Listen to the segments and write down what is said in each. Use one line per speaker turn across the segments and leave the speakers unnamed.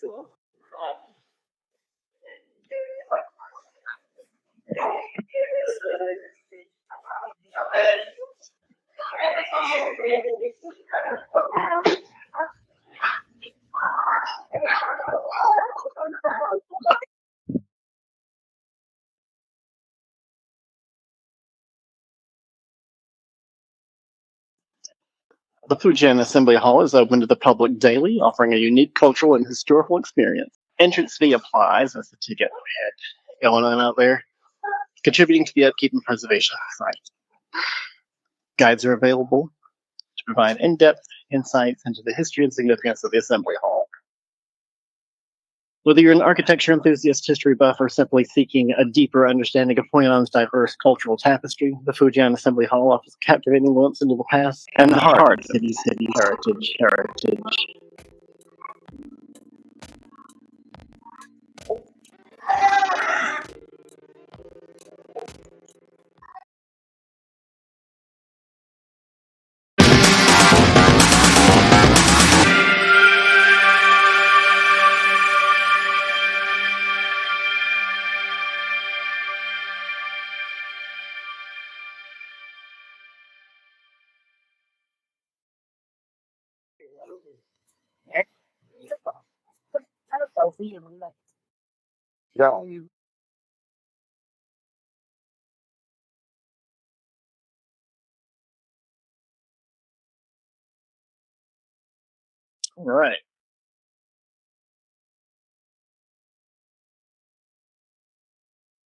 The Fujian Assembly Hall is open to the public daily, offering a unique cultural and historical experience. Entrance fee applies. That's the ticket we had going on out there, contributing to the upkeep and preservation of the site. Guides are available to provide in-depth insights into the history and significance of the Assembly Hall. Whether you're an architecture enthusiast, history buff, or simply seeking a deeper understanding of Hoi An's diverse cultural tapestry, the Fujian Assembly Hall offers a captivating glimpse into the past and the heart of city's heritage. All right.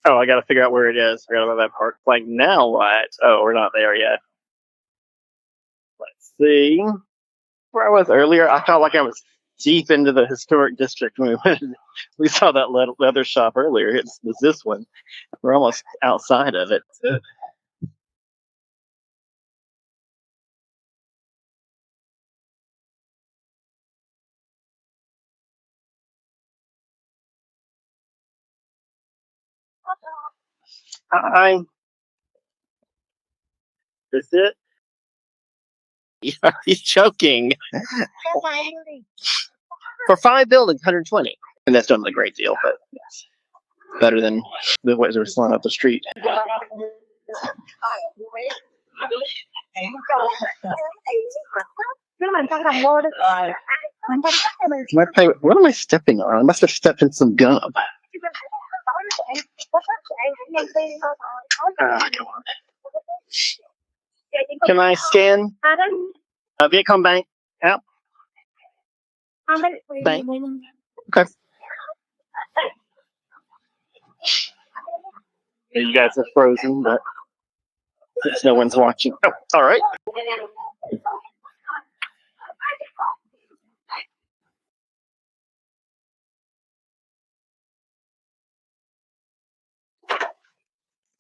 Oh, I gotta figure out where it is. Forgot about that part. Like, now what? Oh, we're not there yet. Let's see. Where I was earlier, I felt like I was deep into the historic district when we saw that leather shop earlier. It was this one. We're almost outside of it. Is it? He's choking. For 5 buildings, 120. And that's not a great deal, but yes. Better than the ways we're selling up the street. What am I stepping on? I must have stepped in some gum. Come on. Can I scan? Vietcom Bank. Yep. Bank. Okay. You guys are frozen, but no one's watching. Oh, all right.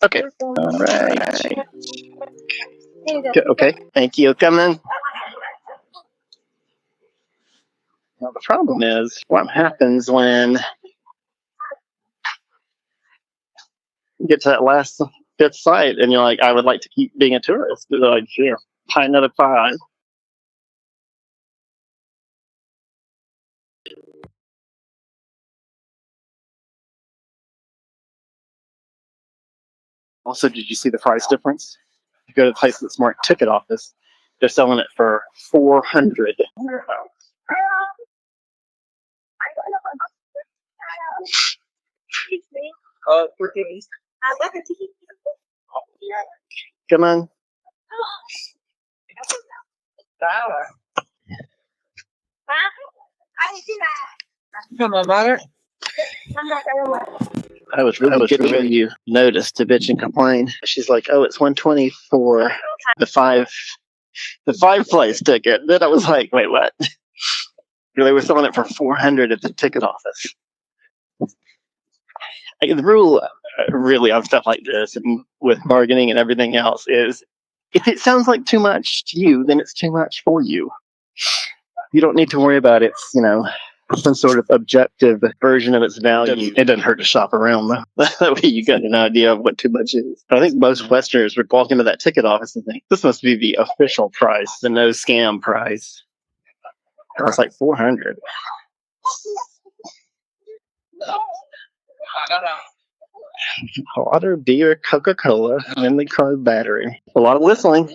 Okay. All right. Okay. Thank you. Come in. Now, the problem is what happens when you get to that last fifth site and you're like, I would like to keep being a tourist. They're like, sure, pay another 5. Also, did you see the price difference? You go to the place that's marked ticket office, they're selling it for $400. Come on.
Come on, mother.
I was really getting ready to notice to bitch and complain. She's like, "Oh, it's 120 for the five place ticket." Then I was like, "Wait, what?" They were selling it for $400 at the ticket office. Like, the rule, really, on stuff like this and with bargaining and everything else is, if it sounds like too much to you, then it's too much for you. You don't need to worry about it, some sort of objective version of its value. It doesn't hurt to shop around, though. That way you got an idea of what too much is. I think most Westerners would walk into that ticket office and think, this must be the official price, the no scam price. I was like, $400. Water, beer, Coca-Cola, memory card, battery. A lot of whistling.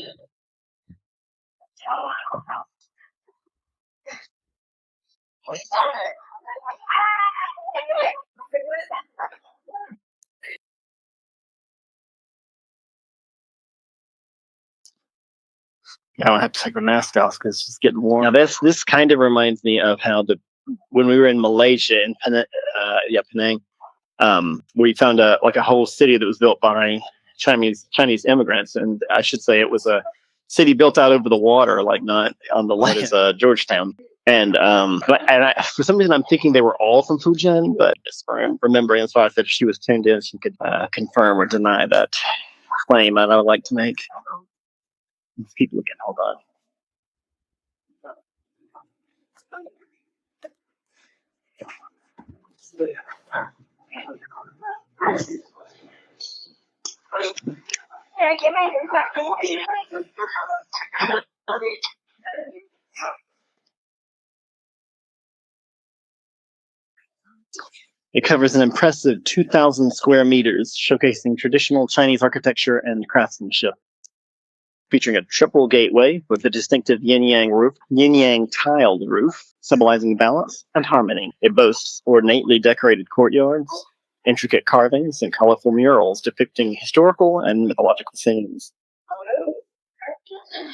I don't have to take my mask off because it's just getting warm. Now this kind of reminds me of how when we were in Malaysia in Penang, we found a whole city that was built by Chinese immigrants, and I should say it was a city built out over the water, like not on the land as Georgetown. And for some reason I'm thinking they were all from Fujian, but just from remembering, as far as if she was tuned in, she could confirm or deny that claim. And I would like to make. Let's keep looking. Hold on. It covers an impressive 2,000 square meters, showcasing traditional Chinese architecture and craftsmanship. Featuring a triple gateway with a distinctive yin-yang tiled roof, symbolizing balance and harmony. It boasts ornately decorated courtyards, intricate carvings, and colorful murals depicting historical and mythological scenes.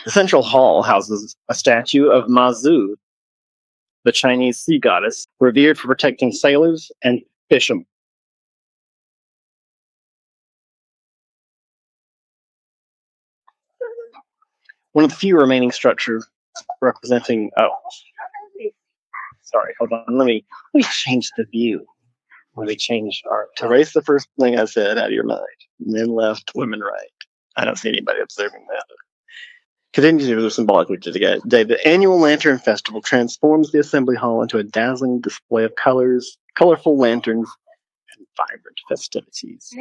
The central hall houses a statue of Ma Zhu, the Chinese sea goddess, revered for protecting sailors and fishermen. One of the few remaining structures representing. Sorry, hold on. Let me change the view. Let me change to erase the first thing I said out of your mind. Men left, women right. I don't see anybody observing that. Continue to do symbolically today. The annual Lantern Festival transforms the Assembly Hall into a dazzling display of colors, colorful lanterns, and vibrant festivities.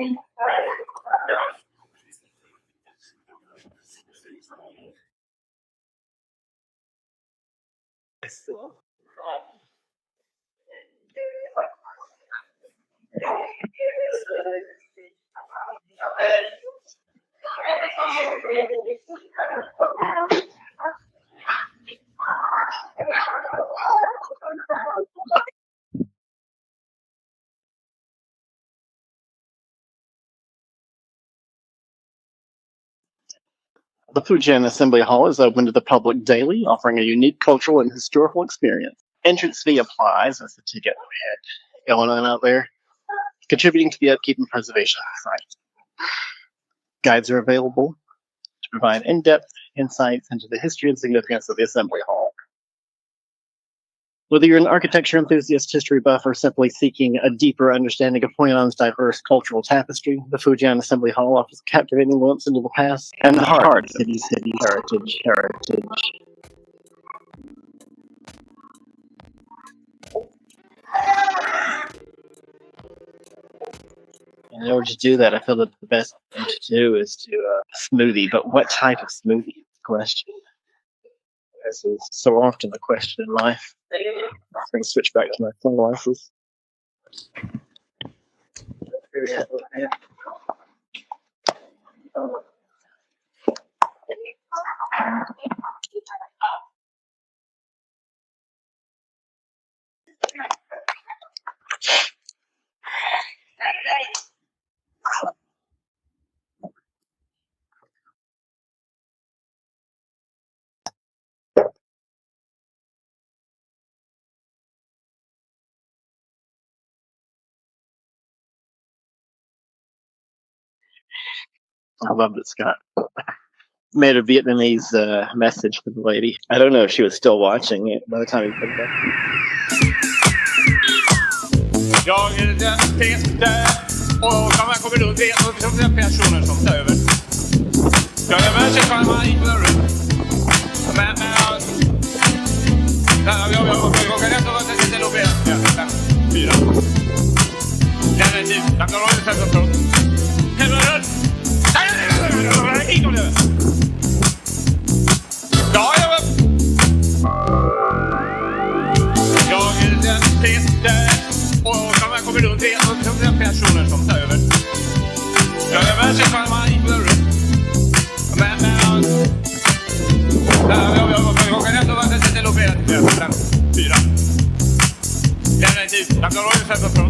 The Fujian Assembly Hall is open to the public daily, offering a unique cultural and historical experience. Entrance fee applies. That's the ticket we had going on out there, contributing to the upkeep and preservation of the site. Guides are available to provide in-depth insights into the history and significance of the Assembly Hall. Whether you're an architecture enthusiast, history buff, or simply seeking a deeper understanding of Hoi An's diverse cultural tapestry, the Fujian Assembly Hall offers a captivating glimpse into the past and the heart of city's heritage. And in order to do that, I feel that the best thing to do is to smoothie. But what type of smoothie is the question? This is so often the question in life. I'm going to switch back to my sunglasses. I love that Scott made a Vietnamese message to the lady. I don't know if she was still watching it by the time he put it back.
Jag är den Peter och man kommer runt det personer som tar över. Jag är världens fan i blurren. Men jag kan rätt att det sitter och ber. 4. Den är typ. Jag kan ha det så från. Helvete. Ingen det. Ja, jag är den Peter och man kommer runt det personer type of